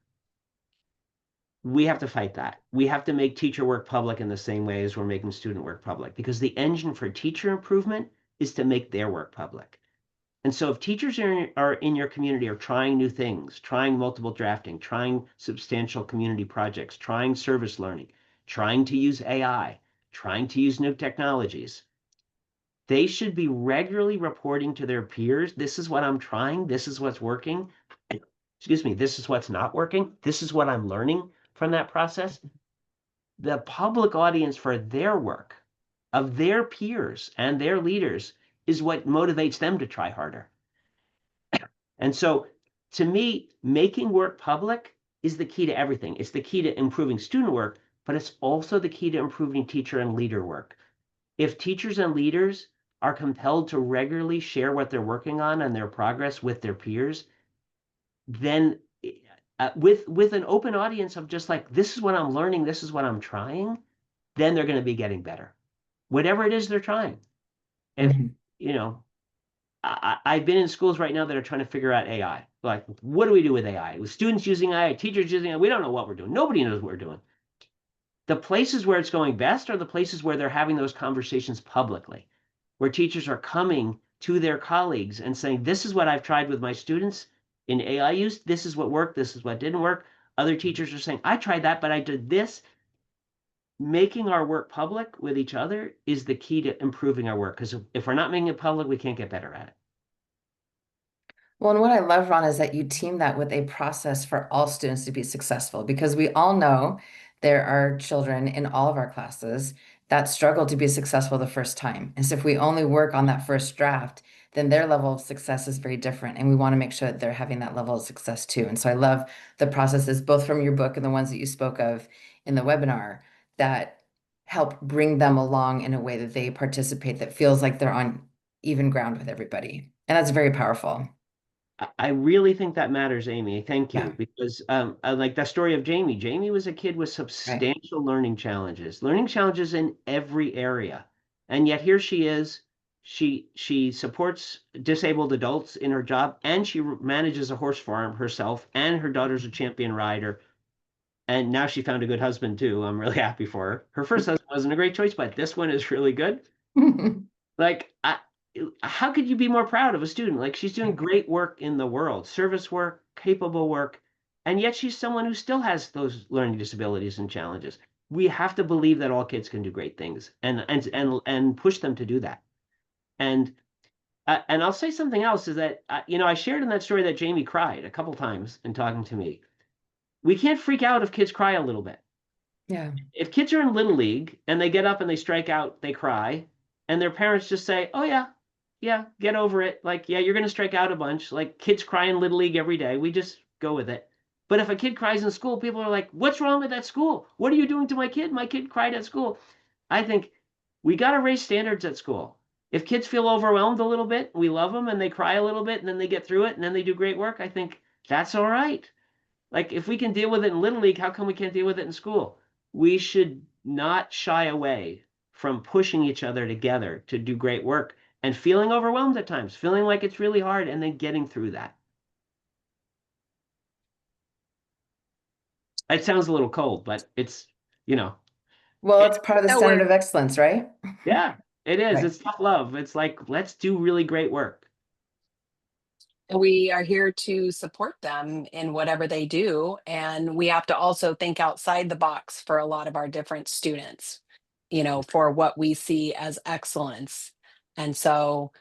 We have to fight that. We have to make teacher work public in the same way as we're making student work public, because the engine for teacher improvement is to make their work public. And so if teachers are in your community are trying new things, trying multiple drafting, trying substantial community projects, trying service learning, trying to use AI, trying to use new technologies, they should be regularly reporting to their peers, this is what I'm trying, this is what's working, excuse me, this is what's not working, this is what I'm learning from that process. The public audience for their work, of their peers and their leaders, is what motivates them to try harder. And so to me, making work public is the key to everything. It's the key to improving student work, but it's also the key to improving teacher and leader work. If teachers and leaders are compelled to regularly share what they're working on and their progress with their peers, then with an open audience of just like, this is what I'm learning, this is what I'm trying, then they're going to be getting better. Whatever it is they're trying. If, you know, I've been in schools right now that are trying to figure out AI. Like, what do we do with AI? With students using AI, teachers using AI, we don't know what we're doing. Nobody knows what we're doing. The places where it's going best are the places where they're having those conversations publicly, where teachers are coming to their colleagues and saying, this is what I've tried with my students in AI use. This is what worked. This is what didn't work. Other teachers are saying, I tried that, but I did this. Making our work public with each other is the key to improving our work. Because if we're not making it public, we can't get better at it. Well, and what I love, Ron, is that you team that with a process for all students to be successful, because we all know there are children in all of our classes that struggle to be successful the first time. And so if we only work on that first draft, then their level of success is very different. And we want to make sure that they're having that level of success too. And so I love the processes, both from your book and the ones that you spoke of in the webinar, that help bring them along in a way that they participate, that feels like they're on even ground with everybody. And that's very powerful. I really think that matters, Amy. Thank Yeah. you. Because I like that story of Jamie. Jamie was a kid with Right. substantial learning challenges in every area. And yet here she is. She supports disabled adults in her job, and she manages a horse farm herself, and her daughter's a champion rider. And now she found a good husband too. I'm really happy for her. Her first husband wasn't a great choice, but this one is really good. Like, how could you be more proud of a student? Like, she's doing great work in the world, service work, capable work, and yet she's someone who still has those learning disabilities and challenges. We have to believe that all kids can do great things and push them to do that. And I'll say something else is that I shared in that story that Jamie cried a couple times in talking to me. We can't freak out if kids cry a little bit. Yeah. If kids are in Little League and they get up and they strike out, they cry, and their parents just say, oh, yeah, get over it. Like, yeah, you're going to strike out a bunch. Like, kids cry in Little League every day. We just go with it. But if a kid cries in school, people are like, what's wrong with that school? What are you doing to my kid? My kid cried at school. I think we got to raise standards at school. If kids feel overwhelmed a little bit, we love them and they cry a little bit and then they get through it and then they do great work. I think that's all right. Like, if we can deal with it in Little League, how come we can't deal with it in school? We should not shy away from pushing each other together to do great work and feeling overwhelmed at times, feeling like it's really hard, and then getting through that. It sounds a little cold, but it's, Well, it's part of the No, standard of excellence, right? yeah, it is. Right. It's tough love. It's like, let's do really great work. we are here to support them in whatever they do. And we have to also think outside the box for a lot of our different students, for what we see as excellence. And so,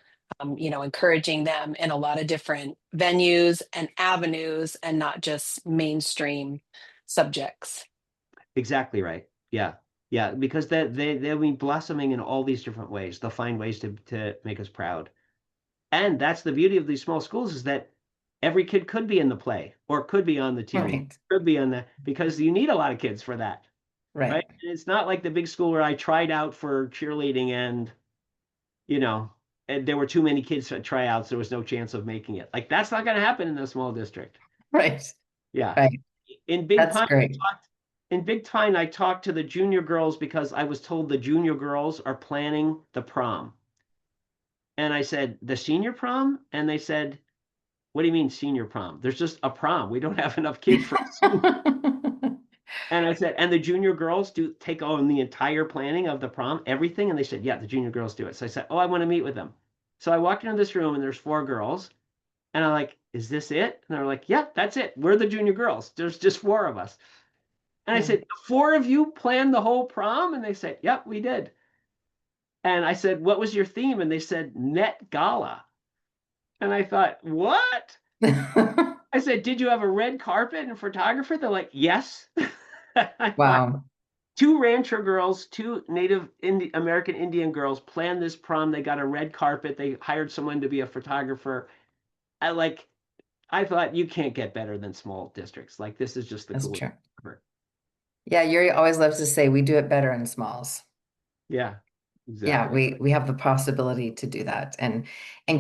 encouraging them in a lot of different venues and avenues and not just mainstream subjects. Exactly right. Yeah. Yeah. Because they'll be blossoming in all these different ways. They'll find ways to make us proud. And that's the beauty of these small schools, is that every kid could be in the play or could be on the team, Right. could be on because you need a lot of kids for that. Right. Right. And it's not like the big school where I tried out for cheerleading and, and there were too many kids for tryouts. There was no chance of making it. Like, that's not going to happen in a small district. Right. Yeah. Right. In Big That's Pine, great. I talked to the junior girls because I was told the junior girls are planning the prom. And I said, the senior prom? And they said, what do you mean senior prom? There's just a prom. We don't have enough kids for a senior. And I said, and the junior girls do take on the entire planning of the prom, everything? And they said, yeah, the junior girls do it. So I said, oh, I want to meet with them. So I walked into this room and there's 4 girls. And I'm like, is this it? And they're like, yeah, that's it. We're the junior girls. There's just 4 of us. And I said, 4 of you planned the whole prom? And they said, yep, we did. And I said, what was your theme? And they said, Met Gala. And I thought, what? I said, did you have a red carpet and photographer? They're like, yes. Wow. 2 rancher girls, 2 Native American Indian girls planned this prom. They got a red carpet. They hired someone to be a photographer. I thought you can't get better than small districts. Like this is just the That's coolest true. ever. Yeah, Yuri always loves to say we do it better in smalls. Yeah, Yeah, exactly. we have the possibility to do that, and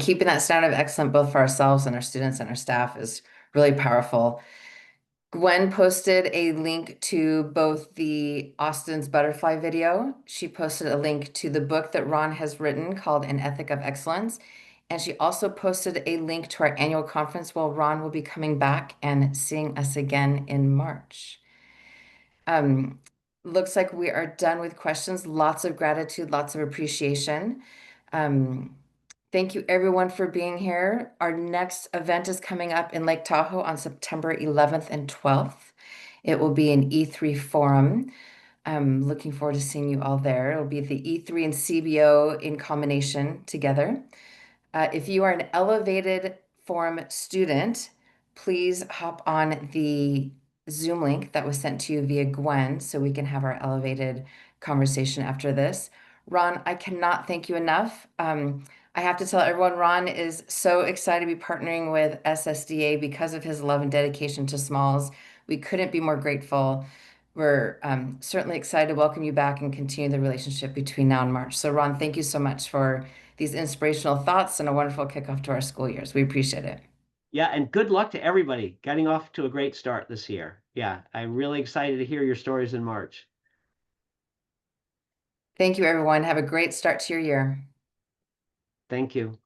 keeping that standard of excellence both for ourselves and our students and our staff is really powerful. Gwen posted a link to both the Austin's butterfly video. She posted a link to the book that Ron has written called An Ethic of Excellence. And she also posted a link to our annual conference where Ron will be coming back and seeing us again in March. Um, Looks like we are done with questions. Lots of gratitude, lots of appreciation. Um, Thank you everyone for being here. Our next event is coming up in Lake Tahoe on September 11th and 12th. It will be an E3 forum. I'm looking forward to seeing you all there. It'll be the E3 and CBO in combination together. If you are an elevated forum student, please hop on the Zoom link that was sent to you via Gwen so we can have our elevated conversation after this. Ron, I cannot thank you enough. I have to tell everyone, Ron is so excited to be partnering with SSDA because of his love and dedication to smalls. We couldn't be more grateful. We're certainly excited to welcome you back and continue the relationship between now and March. So, Ron, thank you so much for these inspirational thoughts and a wonderful kickoff to our school years. We appreciate it. Yeah, and good luck to everybody getting off to a great start this year. Yeah, I'm really excited to hear your stories in March. Thank you, everyone. Have a great start to your year. Thank you.